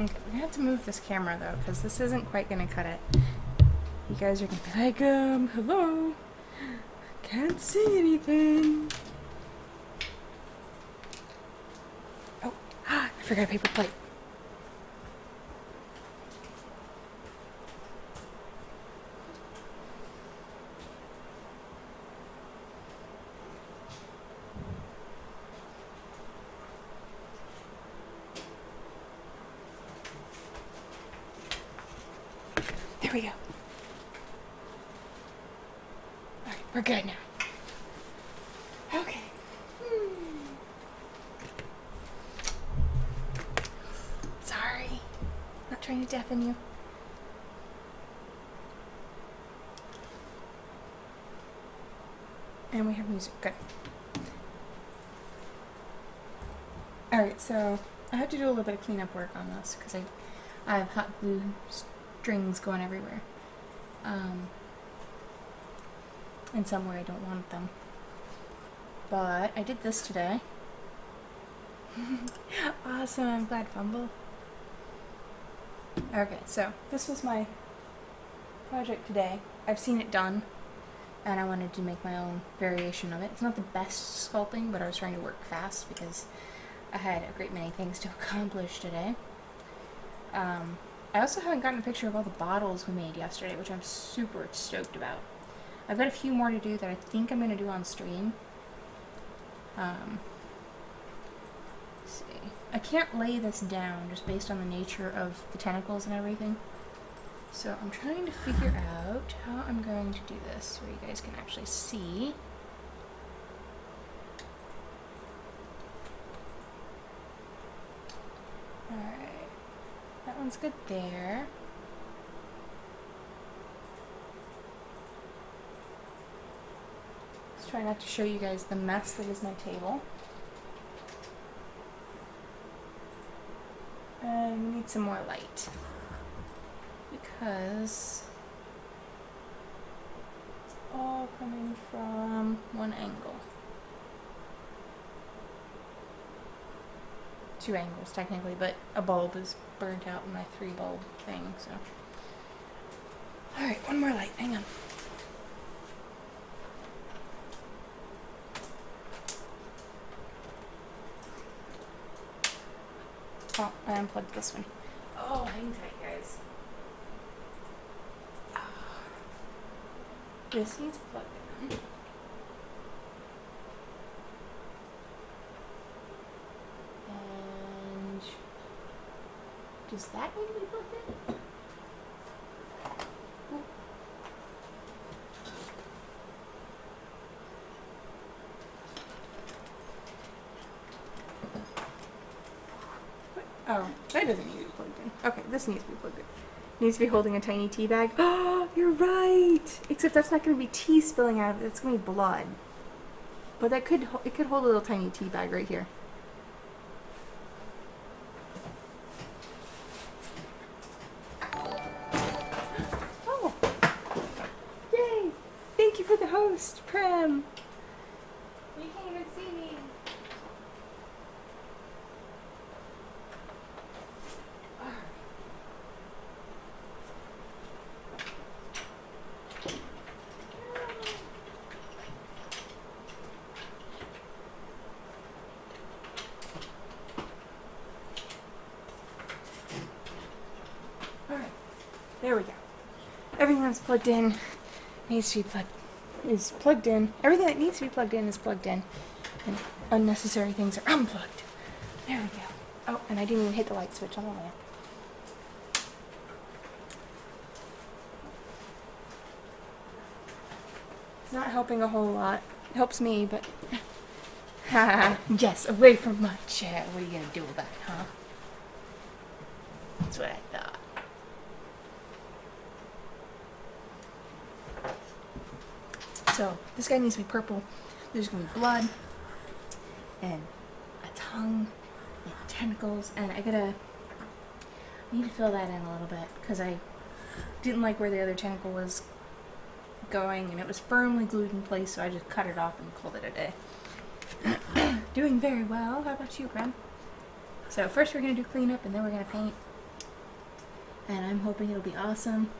Okay, we have to move this camera though, because this isn't quite gonna cut it. You guys are gonna be like, hello? Can't see anything. Oh, I forgot a paper plate. There we go. Alright, we're good now. Okay. Sorry. Not trying to deafen you. And we have music. Good. Alright, so I have to do a little bit of cleanup work on this because I have hot glue strings going everywhere. And somewhere I don't want them. But I did this today. Awesome, I'm glad, Fumble. Okay, so this was my project today. I've seen it done, and I wanted to make my own variation of it. It's not the best sculpting, but I was trying to work fast because I had a great many things to accomplish today. I also haven't gotten a picture of all the bottles we made yesterday, which I'm super stoked about. I've got a few more to do that I think I'm going to do on stream. Let's see. I can't lay this down just based on the nature of the tentacles and everything. So I'm trying to figure out how I'm going to do this where you guys can actually see. Alright. That one's good there. Let's try not to show you guys the mess that is my table. And we need some more light. Because it's all coming from one angle. Two angles technically, but a bulb is burnt out in my 3-bulb thing, so. Alright, one more light, hang on. Oh, I unplugged this one. Oh, hang tight, guys. This needs plugged in. And does that need to be plugged in? Oh, that doesn't need to be plugged in. Okay, this needs to be plugged in. Needs to be holding a tiny tea bag. Oh, you're right. Except that's not going to be tea spilling out of it. It's going to be blood. But that could it could hold a little tiny tea bag right here. Oh, yay! Thank you for the host, Prem. You can't even see me. There we go. Everything that's plugged in needs to be plugged in. Everything that needs to be plugged in is plugged in. And unnecessary things are unplugged. There we go. Oh, and I didn't even hit the light switch on the lamp. It's not helping a whole lot. It helps me, but yes, away from my chair. What are you gonna do about it, huh? That's what I thought. So, this guy needs to be purple. There's going to be blood, and a tongue, and tentacles, and I need to fill that in a little bit, because I didn't like where the other tentacle was going, and it was firmly glued in place, so I just cut it off and called it a day. Doing very well. How about you, Prem? So first we're going to do cleanup, and then we're going to paint. and I'm hoping it'll be awesome.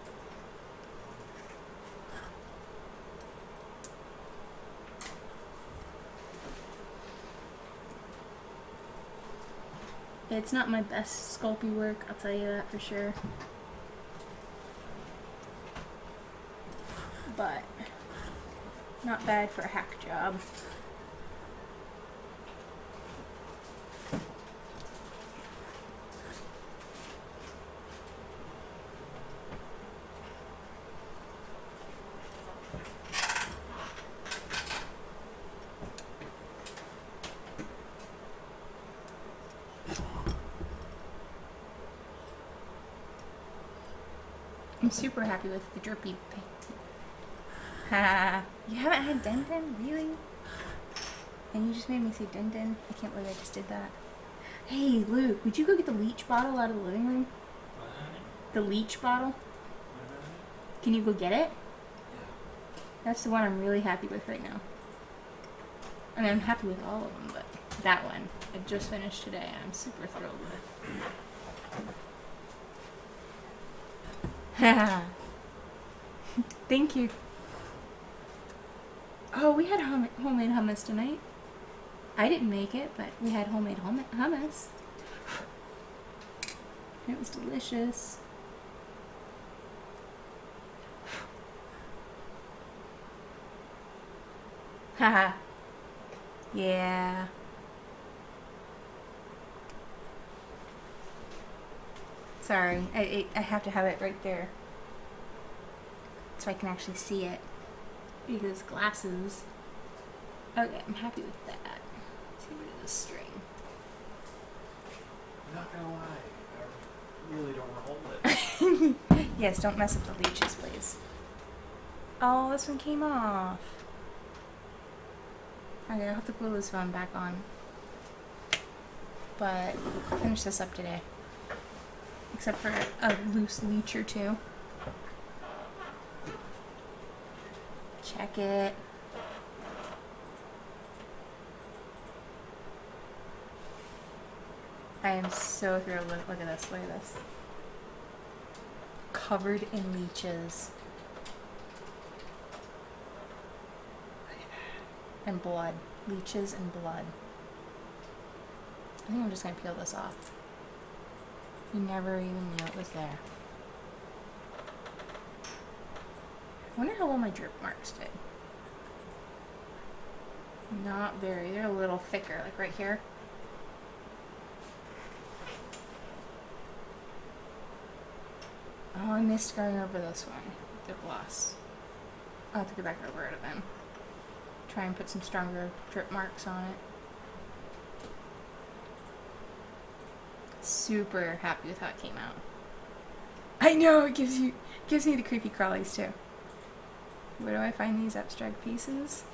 It's not my best Sculpey work, I'll tell you that for sure. But not bad for a hack job. I'm super happy with the drippy paint. Ha! You haven't had Denden? Really? And you just made me say Denden? I can't believe I just did that. Hey, Luke, would you go get the leech bottle out of the living room? The leech bottle? Can you go get it? That's the one I'm really happy with right now. I mean, I'm happy with all of them, but that one I just finished today. I'm super thrilled with. Haha. Thank you. Oh, we had homemade hummus tonight. I didn't make it, but we had homemade hummus. It was delicious. Haha. Yeah. Sorry, I have to have it right there so I can actually see it because glasses. Okay, I'm happy with that. Let's get rid of this string. I'm not gonna lie, I really don't want to hold it. Yes, don't mess up the leeches, please. Oh, this one came off. Okay, I'll have to glue this phone back on. But I'll finish this up today. Except for a loose leech or two. Check it. I am so thrilled with, look at this, look at this. Covered in leeches. And blood. Leeches and blood. I think I'm just gonna peel this off. You never even knew it was there. I wonder how well my drip marks did. Not very. They're a little thicker, like right here. Oh, I missed going over this one. The gloss. I'll have to go back over it again. Try and put some stronger drip marks on it. Super happy with how it came out. I know, it gives me the creepy crawlies too. Where do I find these abstract pieces?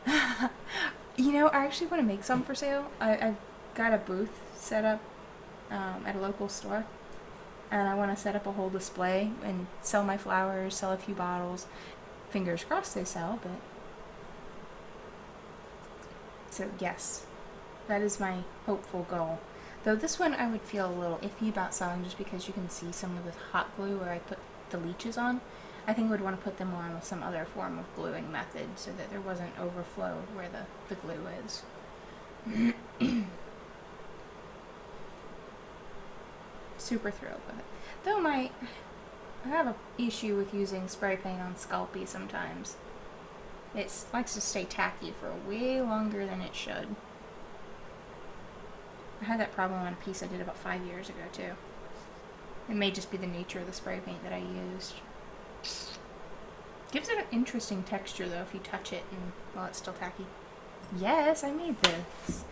You know, I actually want to make some for sale. I've got a booth set up at a local store. And I want to set up a whole display and sell my flowers, sell a few bottles. Fingers crossed they sell, but... So, yes. That is my hopeful goal. Though this one I would feel a little iffy about selling just because you can see some of the hot glue where I put the leeches on. I think I would want to put them on with some other form of gluing method so that there wasn't overflow where the glue is. Super thrilled with it. Though I have an issue with using spray paint on Sculpey sometimes. It likes to stay tacky for way longer than it should. I had that problem on a piece I did about 5 years ago too. It may just be the nature of the spray paint that I used. Gives it an interesting texture though if you touch it and while it's still tacky. Yes, I made this.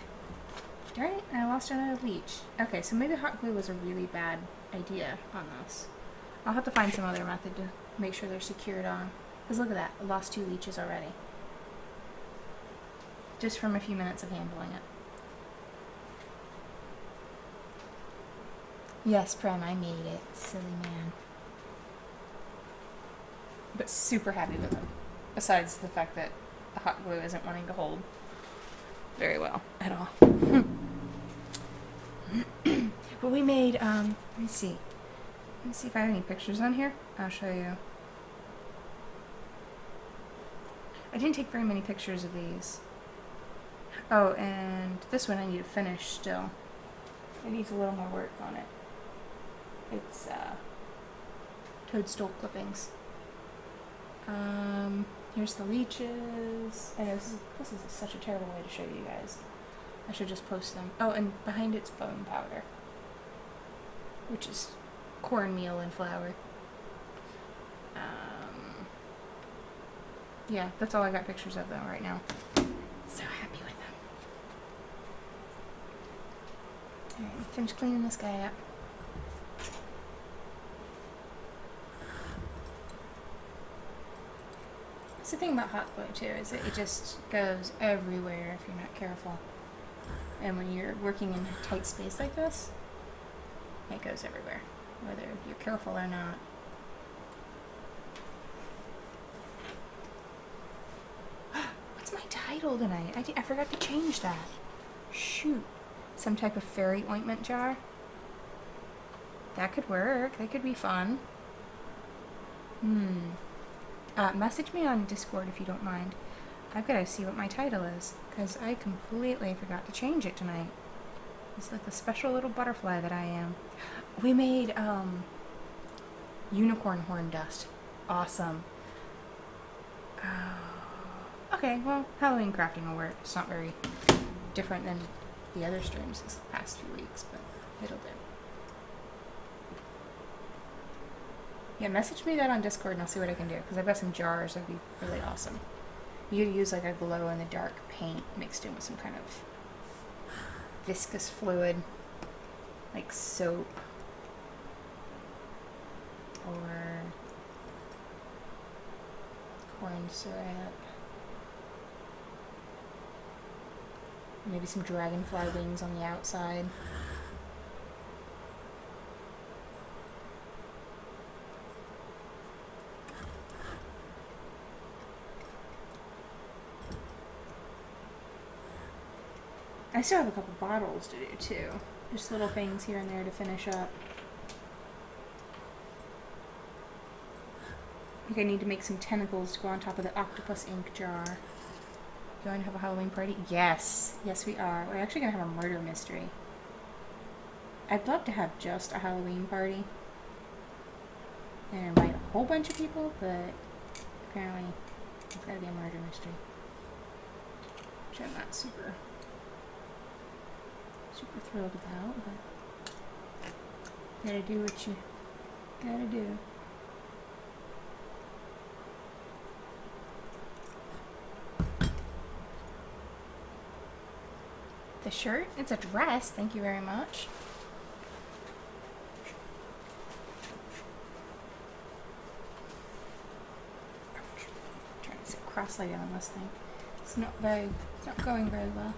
Darn it, I lost another leech. Okay, so maybe hot glue was a really bad idea on this. I'll have to find some other method to make sure they're secured on. Because look at that, I lost 2 leeches already. Just from a few minutes of handling it. Yes, Prem, I made it. Silly man. But super happy with it. Besides the fact that the hot glue isn't wanting to hold very well at all. But we made, let me see. me see if I have any pictures on here. I'll show you. I didn't take very many pictures of these. Oh, and this one I need to finish still. It needs a little more work on it. It's toadstool clippings. Here's the leeches. I know this is such a terrible way to show you guys. I should just post them. Oh, and behind it's bone powder, which is cornmeal and flour. Yeah, that's all I got pictures of though right now. So happy with them. Alright, finish cleaning this guy up. That's the thing about hot glue too, is that it just goes everywhere if you're not careful. And when you're working in a tight space like this, it goes everywhere, whether you're careful or not. What's my title tonight? I forgot to change that. Shoot. Some type of fairy ointment jar? That could work. That could be fun. Message me on Discord if you don't mind. I've got to see what my title is, because I completely forgot to change it tonight. It's like the special little butterfly that I am. We made, unicorn horn dust. Awesome. Okay, well, Halloween crafting will work. It's not very different than the other streams this past few weeks, but it'll do. Yeah, message me that on Discord and I'll see what I can do, because I've got some jars that'd be really awesome. You could use like a glow-in-the-dark paint mixed in with some kind of viscous fluid, like soap, or corn syrup. Maybe some dragonfly wings on the outside. I still have a couple bottles to do too. Just little things here and there to finish up. I think I need to make some tentacles to go on top of the octopus ink jar. You want to have a Halloween party? Yes. Yes, we are. We're actually going to have a murder mystery. I'd love to have just a Halloween party and invite a whole bunch of people, but apparently it's got to be a murder mystery. Which I'm not super thrilled about, but gotta do what you gotta do. The shirt? It's a dress, thank you very much. I'm trying to sit cross-legged on this thing. It's not going very well.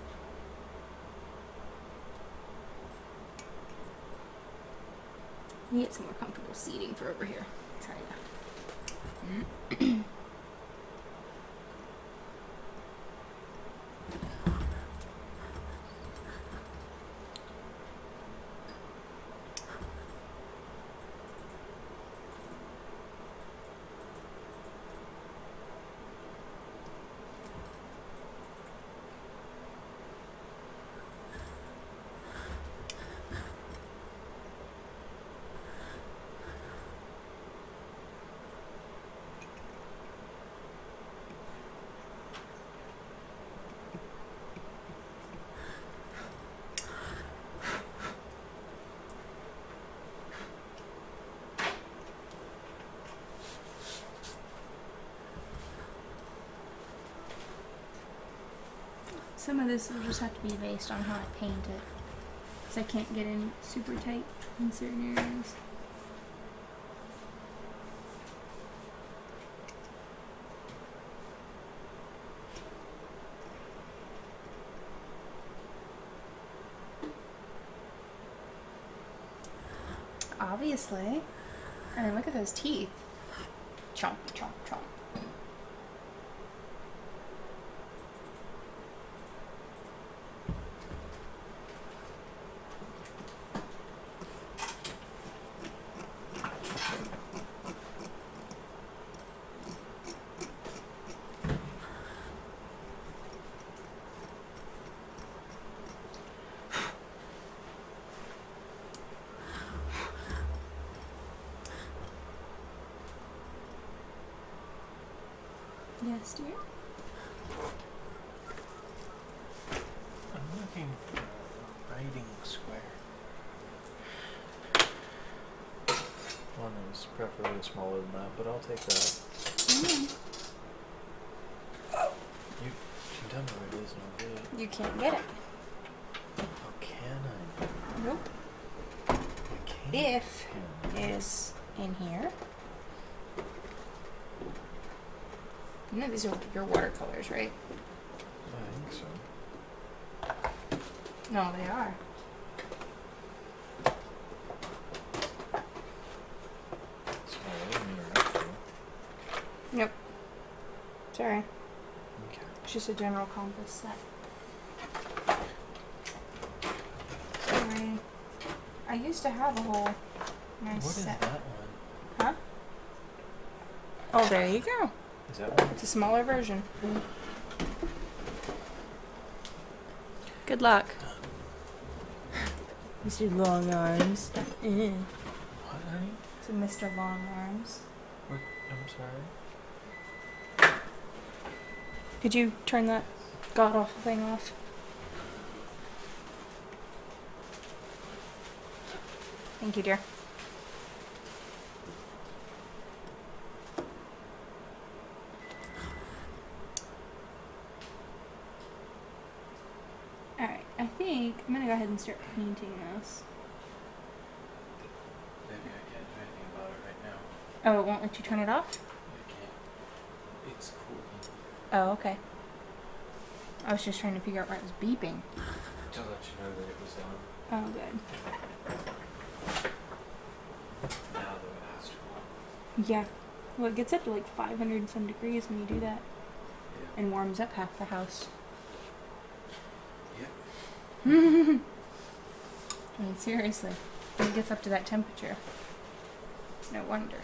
Need some more comfortable seating for over here, I'll tell you. Some of this will just have to be based on how I paint it, because I can't get in super tight in certain areas. Obviously. I mean, look at those teeth. Chomp, chomp, chomp. Yes, dear. I'm looking for a writing square. One is preferably smaller than that, but I'll take that. Mm. You can tell me where it is and I'll get it. You can't get it. Oh, can I? Nope. I can't. If Can I? is in here. You know these are your watercolors, right? I think so. No, they are. Smaller than your actual. Nope. Sorry. Okay. It's just a general compass set. Sorry. I used to have a whole nice What is set. that one? Huh? Oh, there you go. Is that one? It's a smaller version. Good luck. Mr. Long Arms. What, honey? So Mr. Long Arms. What? I'm sorry. Could you turn that god awful thing off? Thank you, dear. Alright, I think I'm gonna go ahead and start painting this. Maybe I can't do anything about it right now. Oh, it won't let you turn it off? I can't. It's cool. Oh, okay. I was just trying to figure out why it was beeping. To let you know that it was on. Oh, good. Now though it has to cool. Yeah. Well, it gets up to like 500 and some degrees when you do that. Yeah. And warms up half the house. Yep. I mean, seriously. When it gets up to that temperature. No wonder.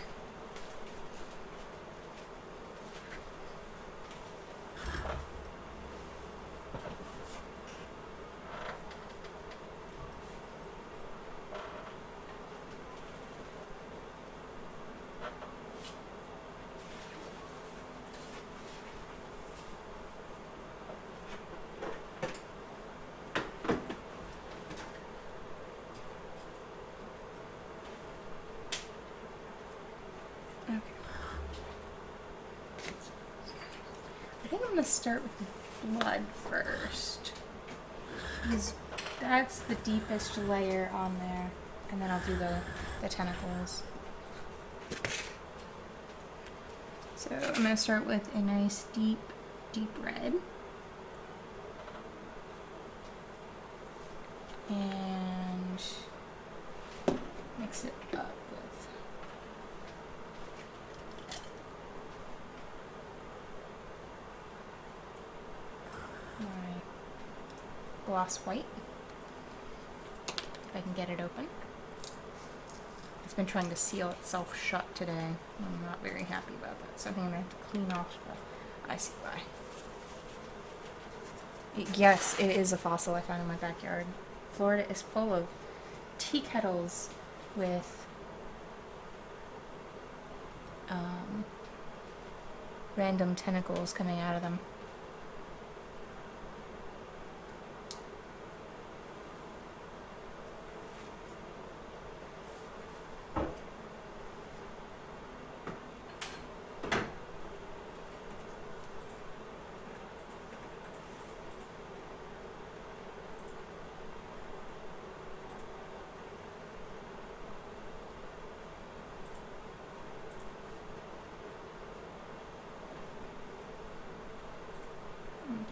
Okay. I think I'm gonna start with the blood first. Because that's the deepest layer on there. And then I'll do the tentacles. So I'm gonna start with a nice deep red. And mix it up with my gloss white, if I can get it open. It's been trying to seal itself shut today. I'm not very happy about that, so I think I'm gonna have to clean off the ICY. Yes, it is a fossil I found in my backyard. Florida is full of tea kettles with random tentacles coming out of them.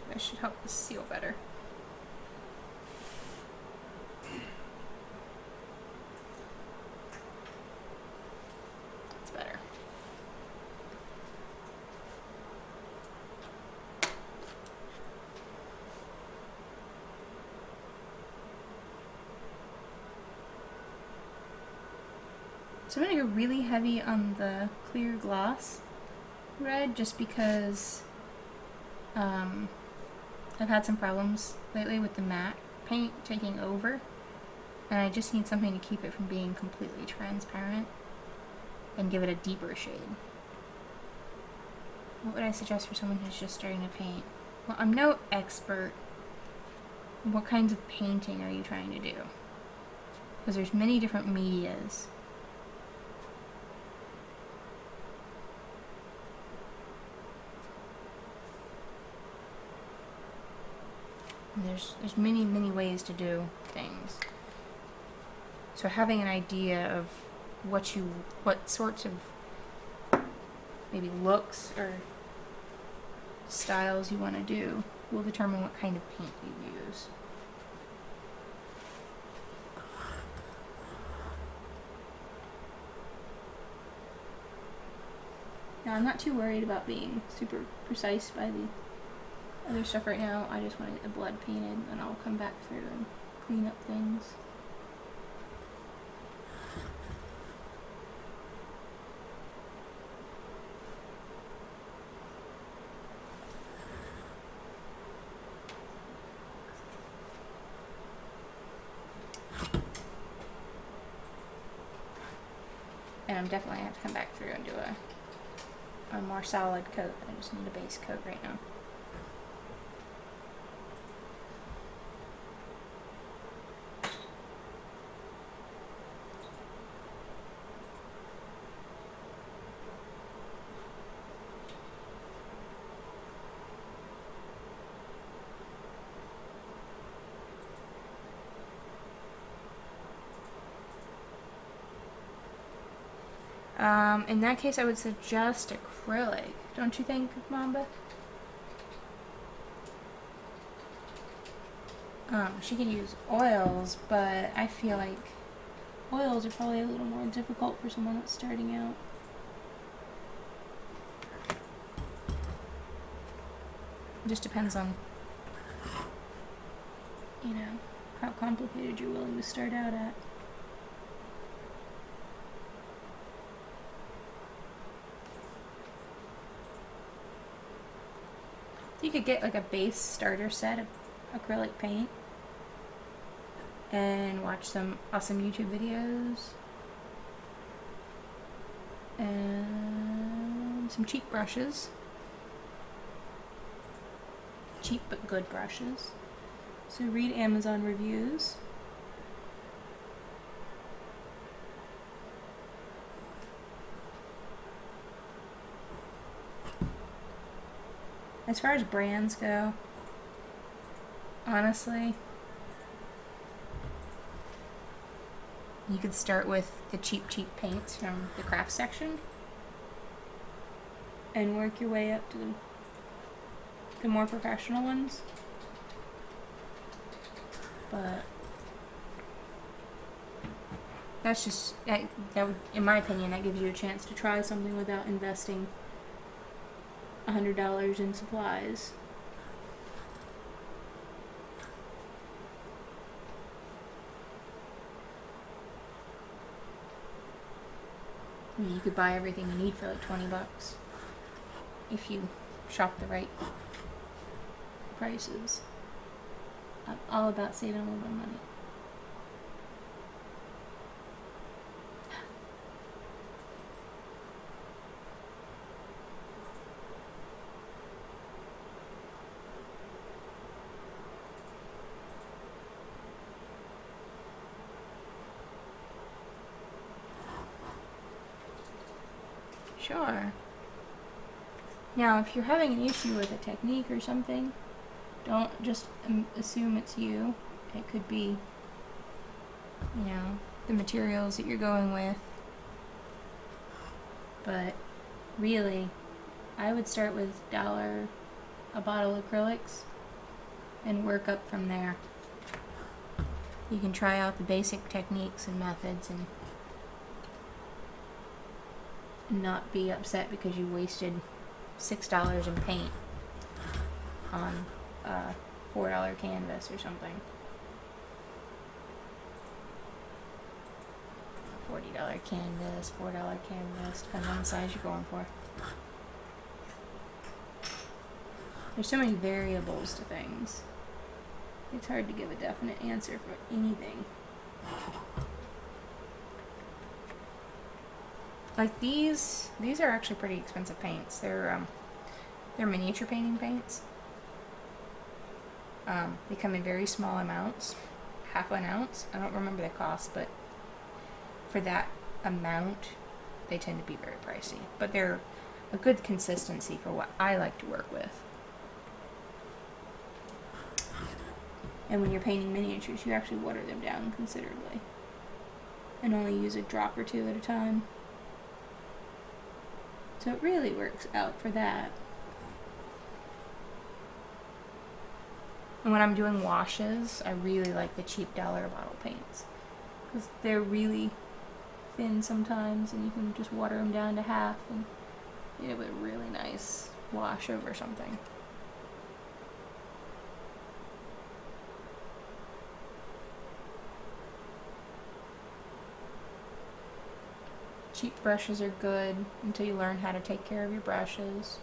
That should help this seal better. It's better. So I'm going to go really heavy on the clear gloss red just because I've had some problems lately with the matte paint taking over, and I just need something to keep it from being completely transparent and give it a deeper shade. What would I suggest for someone who's just starting to paint? Well, I'm no expert. What kinds of painting are you trying to do? Because there's many different medias. There's many ways to do things. So having an idea of what sorts of maybe looks or styles you want to do will determine what kind of paint you use. Now, I'm not too worried about being super precise by the other stuff right now. I just want to get the blood painted, and I'll come back through and clean up things. And I'm definitely going to have to come back through and do a more solid coat. I just need a base coat right now. In that case, I would suggest acrylic. Don't you think, Mamba? She could use oils, but I feel like oils are probably a little more difficult for someone that's starting out. It just depends on, how complicated you're willing to start out at. You could get like a base starter set of acrylic paint and watch some awesome YouTube videos and some cheap brushes. Cheap but good brushes. So read Amazon reviews. As far as brands go, honestly, you could start with the cheap paints from the craft section and work your way up to the more professional ones. But that's just, that would, in my opinion, that gives you a chance to try something without investing $100 in supplies. I mean, you could buy everything you need for like $20 if you shop the right prices. I'm all about saving a little bit of money. Sure. Now, if you're having an issue with a technique or something, don't just assume it's you. It could be, the materials that you're going with. But really, I would start with $1 a bottle acrylics and work up from there. You can try out the basic techniques and methods and not be upset because you wasted $6 in paint on a $4 canvas or something. $40 canvas, $4 canvas, depending on the size you're going for. There's so many variables to things. It's hard to give a definite answer for anything. Like these are actually pretty expensive paints. They're They're miniature painting paints. They come in very small amounts, half an ounce. I don't remember the cost, but for that amount, they tend to be very pricey. But they're a good consistency for what I like to work with. And when you're painting miniatures, you actually water them down considerably. And only use a drop or two at a time. So it really works out for that. And when I'm doing washes, I really like the cheap dollar bottle paints. Because they're really thin sometimes, and you can just water them down to half and you have a really nice wash over something. Cheap brushes are good until you learn how to take care of your brushes.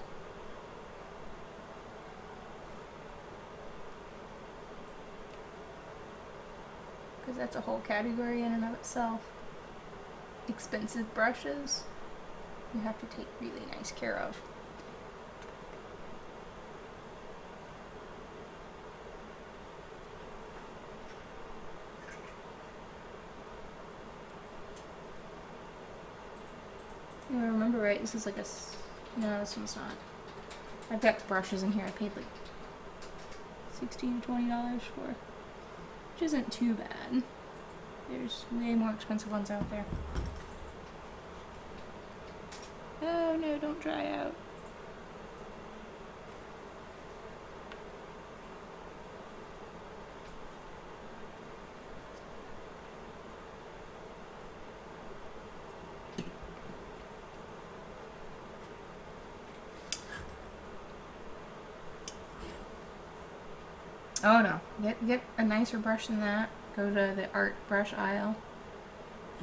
Because that's a whole category in and of itself. Expensive brushes, you have to take really nice care of. If I remember right, this is like no, this one's not. I've got brushes in here I paid like $16 to $20 for, which isn't too bad. There's way more expensive ones out there. Oh no, don't dry out. Oh no, get a nicer brush than that. Go to the art brush aisle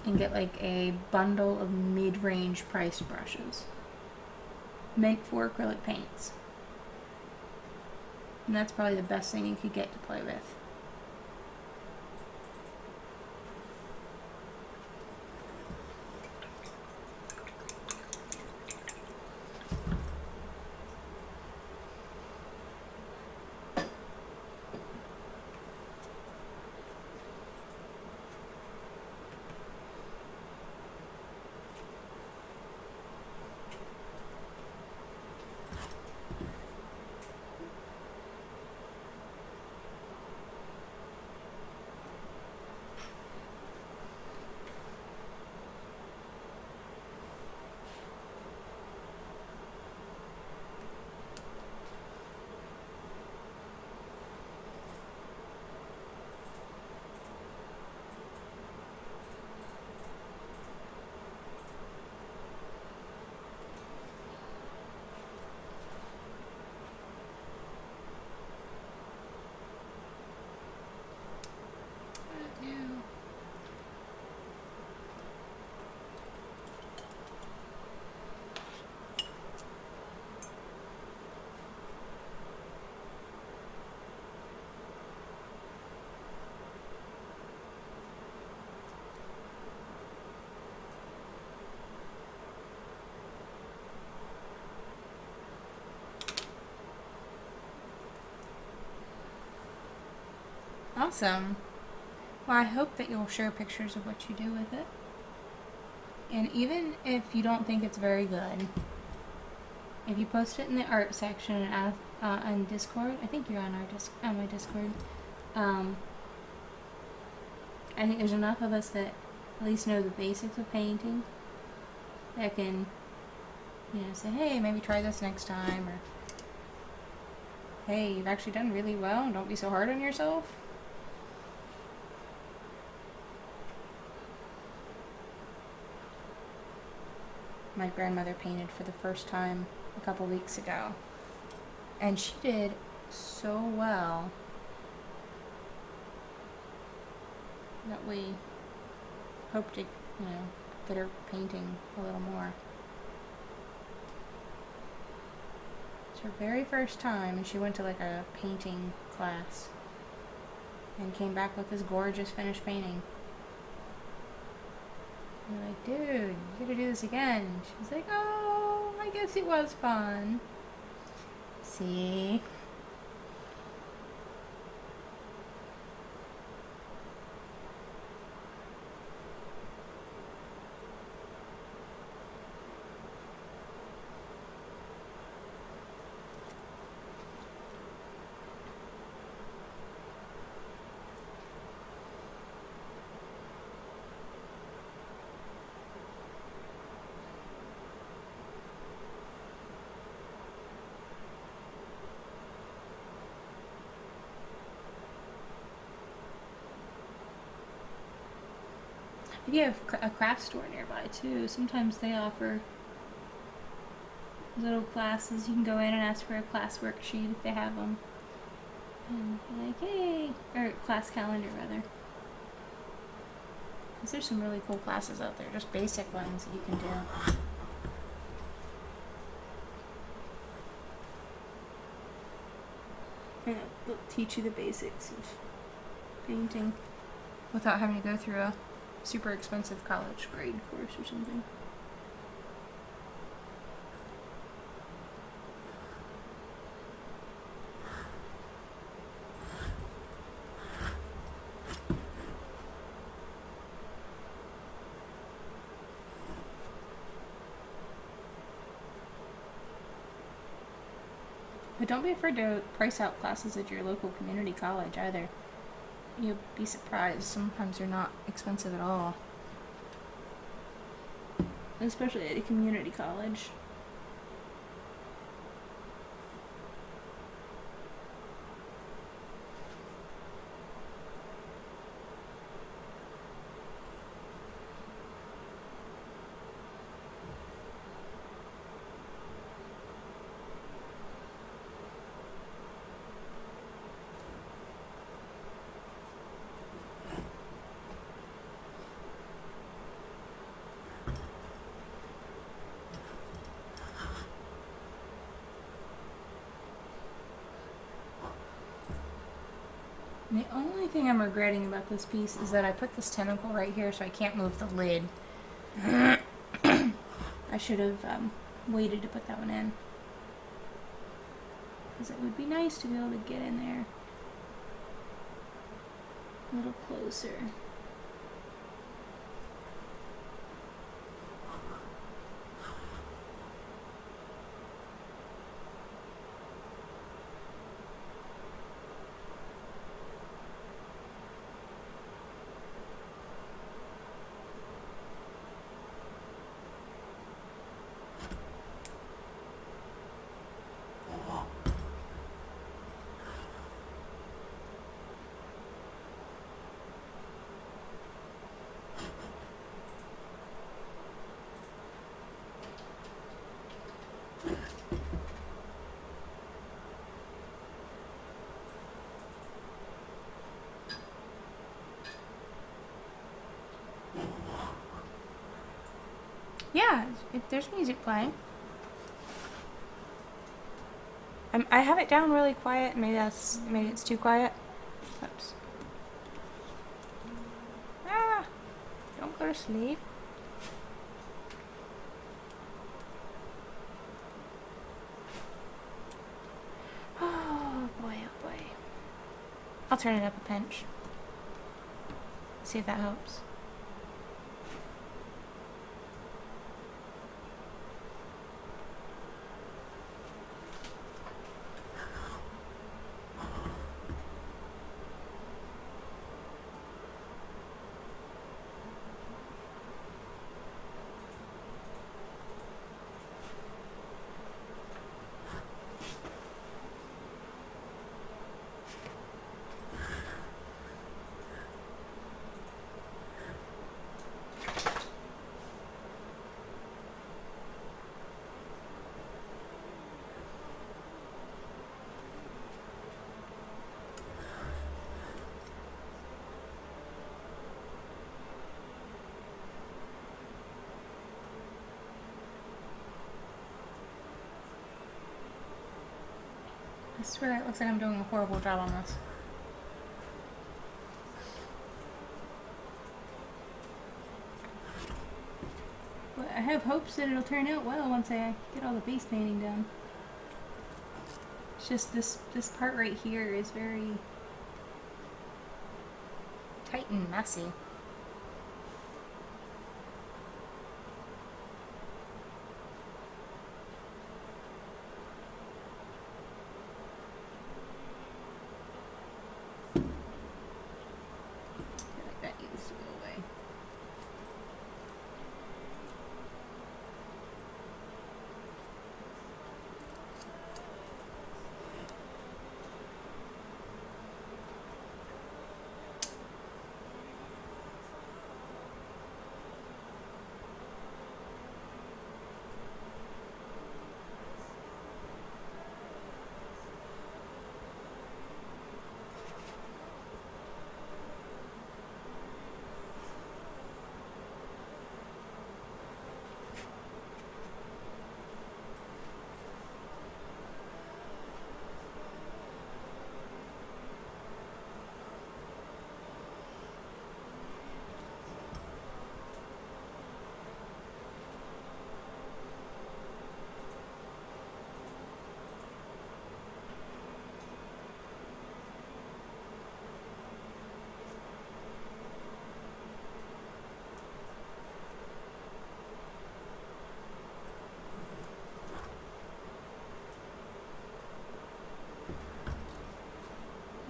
and get like a bundle of mid-range price brushes meant for acrylic paints. And that's probably the best thing you could get to play with. Awesome. Well, I hope that you'll share pictures of what you do with it. And even if you don't think it's very good, if you post it in the art section and on Discord, I think you're on my Discord. I think there's enough of us that at least know the basics of painting that can, say, hey, maybe try this next time, or hey, you've actually done really well, don't be so hard on yourself. My grandmother painted for the first time a couple weeks ago, and she did so well that we hope to, get her painting a little more. It's her very first time, and she went to like a painting class and came back with this gorgeous finished painting. You're like, dude, you gotta do this again. She's like, oh, I guess it was fun. See? You have a craft store nearby too. Sometimes they offer little classes. You can go in and ask for a class worksheet if they have them. And be like, hey, or class calendar rather. Because there's some really cool classes out there, just basic ones that you can do. Yeah, they'll teach you the basics of painting without having to go through a super expensive college grade course or something. But don't be afraid to price out classes at your local community college either. You'll be surprised. Sometimes they're not expensive at all. Especially at a community college. The only thing I'm regretting about this piece is that I put this tentacle right here so I can't move the lid. I should have waited to put that one in. Because it would be nice to be able to get in there a little closer. Yeah, there's music playing. I have it down really quiet. Maybe it's too quiet. Oops. Ah! Don't go to sleep. Oh boy, oh boy. I'll turn it up a pinch. See if that helps. I swear it looks like I'm doing a horrible job on this. But I have hopes that it'll turn out well once I get all the base painting done. just this part right here is very tight and messy. I feel like that needs to go away.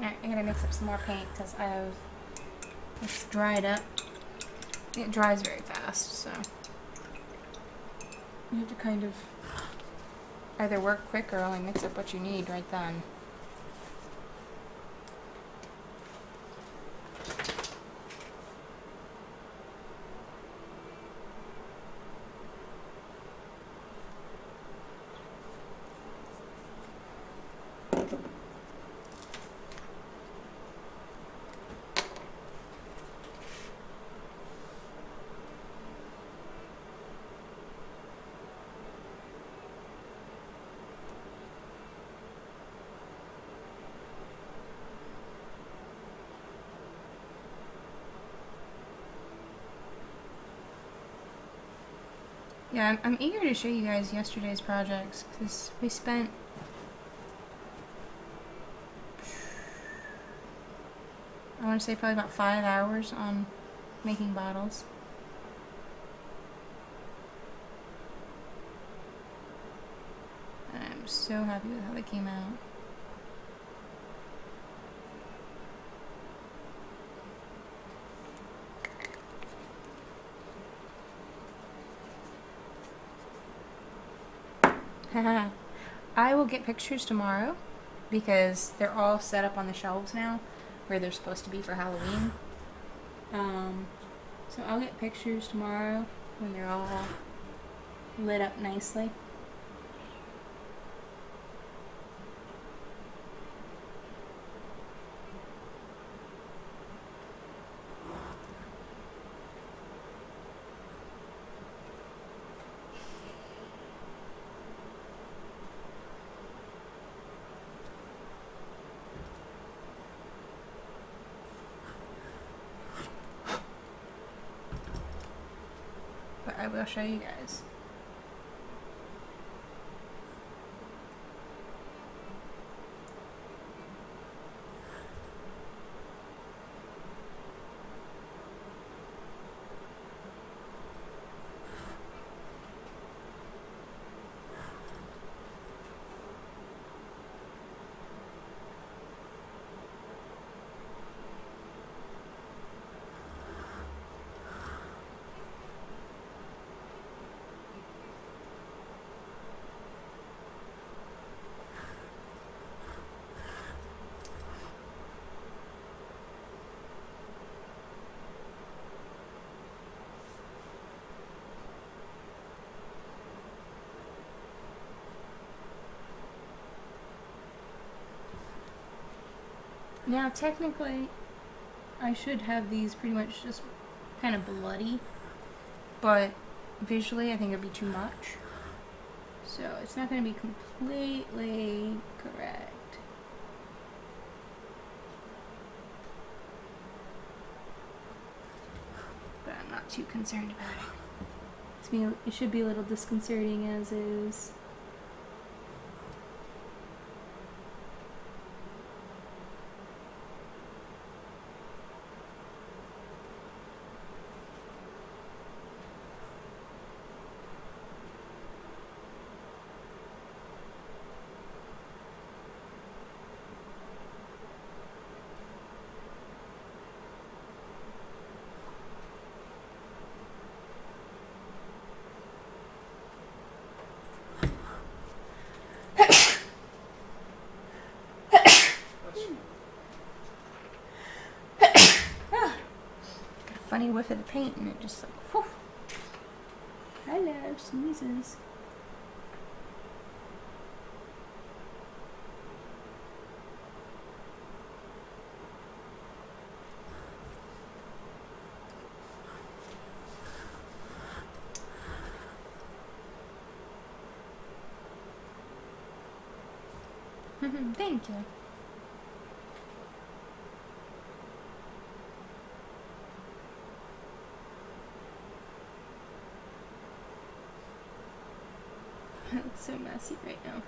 Alright, I gotta mix up some more paint because it's dried up. It dries very fast, so you have to kind of either work quick or only mix up what you need right then. Yeah, I'm eager to show you guys yesterday's projects because we spent I want to say probably about 5 hours on making bottles. And I'm so happy with how they came out. I will get pictures tomorrow because they're all set up on the shelves now where they're supposed to be for Halloween. So I'll get pictures tomorrow when they're all lit up nicely. I will show you guys. Now, technically, I should have these pretty much just kind of bloody, but visually I think it'd be too much. So it's not going to be completely correct. But I'm not too concerned about it. It should be a little disconcerting as is. funny whiff of the paint, and it just like, whew. Hello, sneezes. Thank you. It looks so messy right now.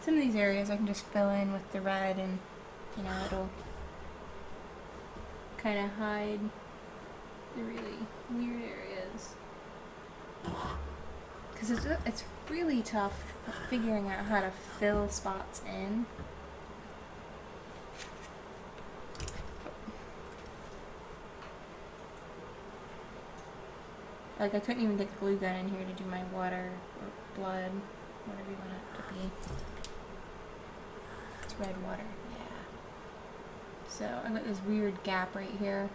Some of these areas I can just fill in with the red, and you know, it'll kind of hide the really weird areas. Because it's really tough figuring out how to fill spots in. Like, I couldn't even get the glue gun in here to do my water or blood, whatever you want it to be. It's red water, yeah. So I've got this weird gap right here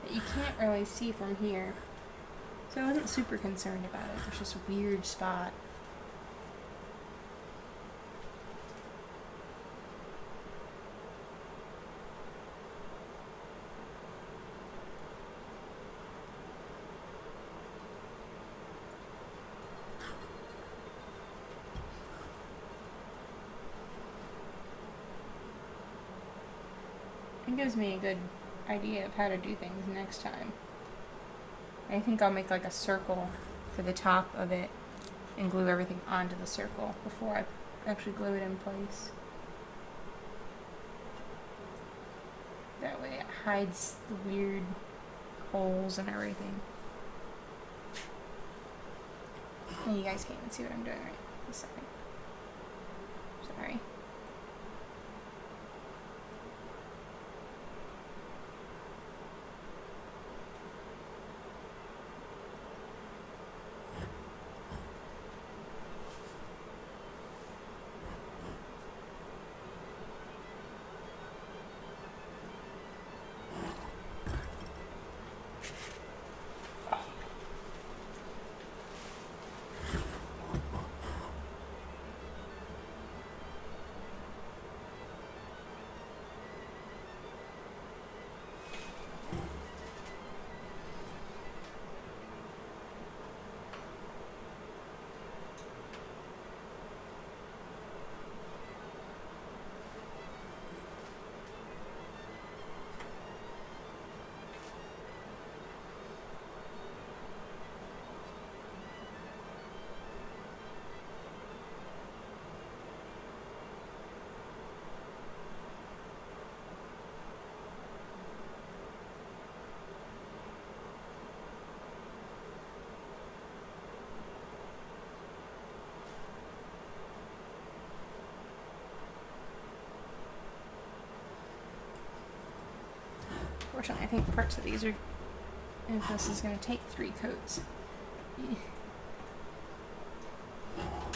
that you can't really see from here. So I wasn't super concerned about it. There's just a weird spot. It gives me a good idea of how to do things next time. I think I'll make like a circle for the top of it and glue everything onto the circle before I actually glue it in place. That way it hides the weird holes and everything. And you guys can't even see what I'm doing right this second. Sorry. Unfortunately, I think parts of these are, if this is going to take 3 coats.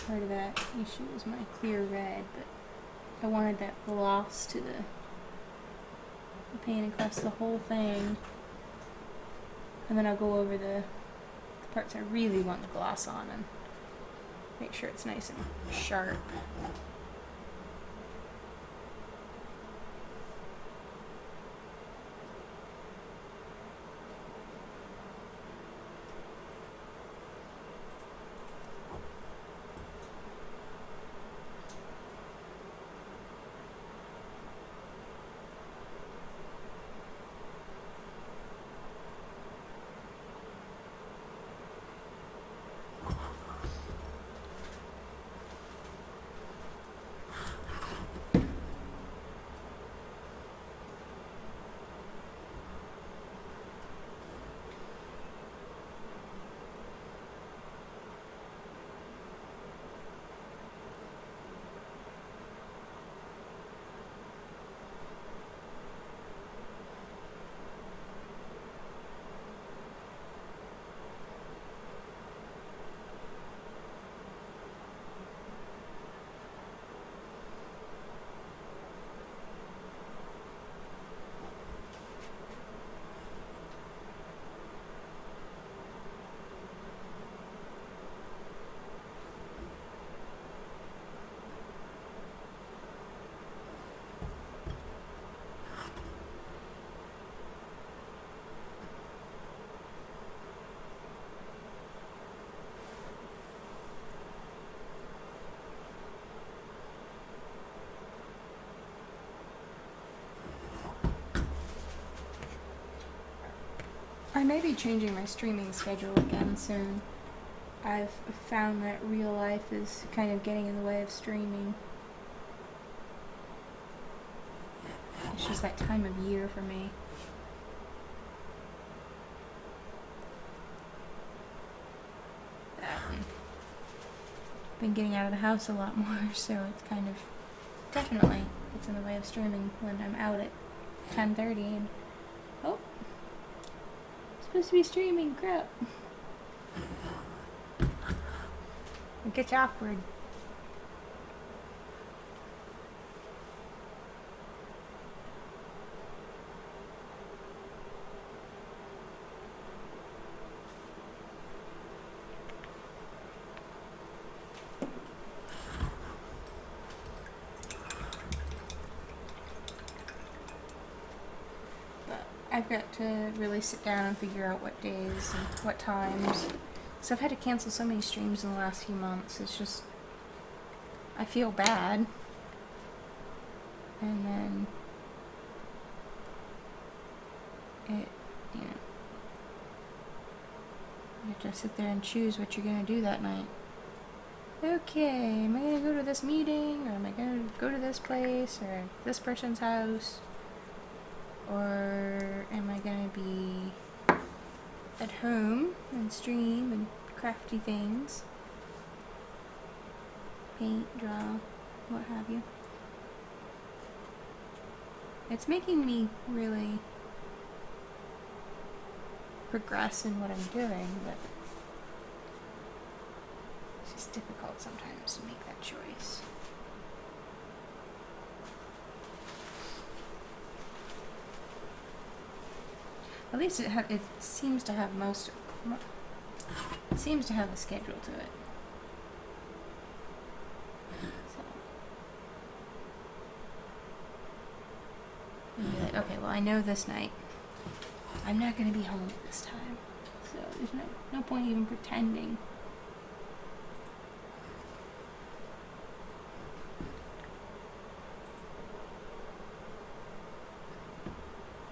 Part of that issue is my clear red, but I wanted that gloss to the paint across the whole thing. And then I'll go over the parts I really want the gloss on and make sure it's nice and sharp. I may be changing my streaming schedule again soon. I've found that real life is kind of getting in the way of streaming. It's just that time of year for me. Been getting out of the house a lot more, so it's kind of definitely it's in the way of streaming when I'm out at 10:30 and oh, I'm supposed to be streaming. Crap. It gets awkward. I've got to really sit down and figure out what days and what times. So I've had to cancel so many streams in the last few months. It's just, I feel bad. And then you have to sit there and choose what you're going to do that night. Okay, am I going to go to this meeting, or am I going to go to this place, or this person's house? Or am I gonna be at home and stream and crafty things? Paint, draw, what have you. It's making me really progress in what I'm doing, but it's just difficult sometimes to make that choice. At least it seems to have it seems to have a schedule to it. So you'd be like, okay, well, I know this night I'm not going to be home at this time, so there's no point even pretending.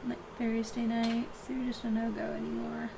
Like Thursday nights, they're just a no-go anymore.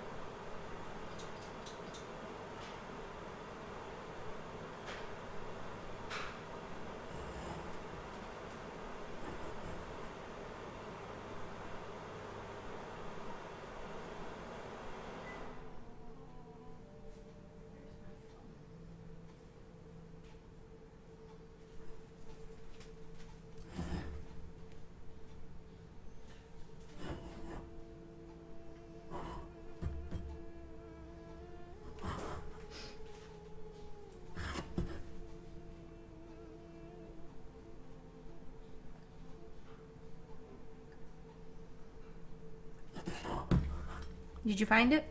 Did you find it?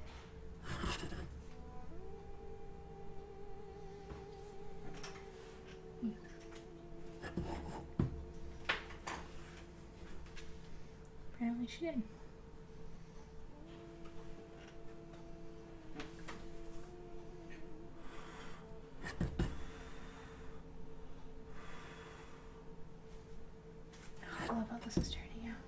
Apparently she did. I love how this is turning out.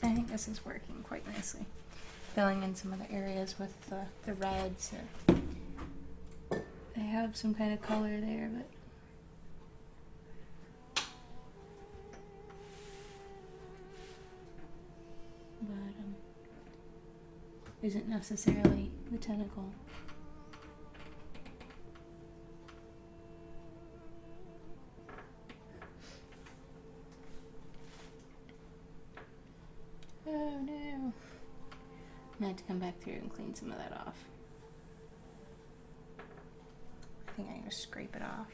I think this is working quite nicely. Filling in some of the areas with the reds. They have some kind of color there, but isn't necessarily the tentacle. Oh no. I had to come back through and clean some of that off. I think I can just scrape it off.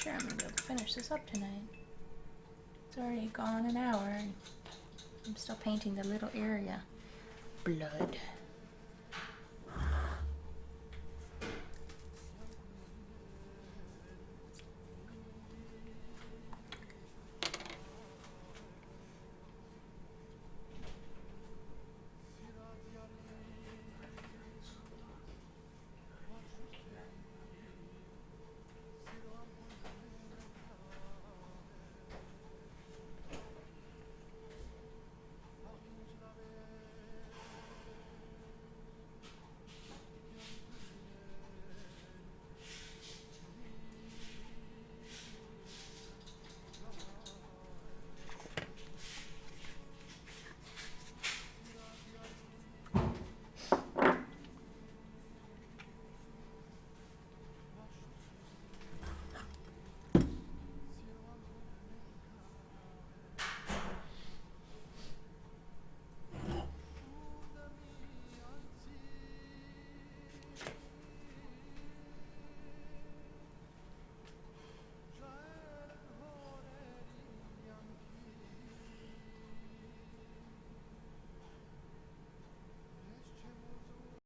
sure I'm gonna be able to finish this up tonight. It's already gone an hour and I'm still painting the little area. Blood.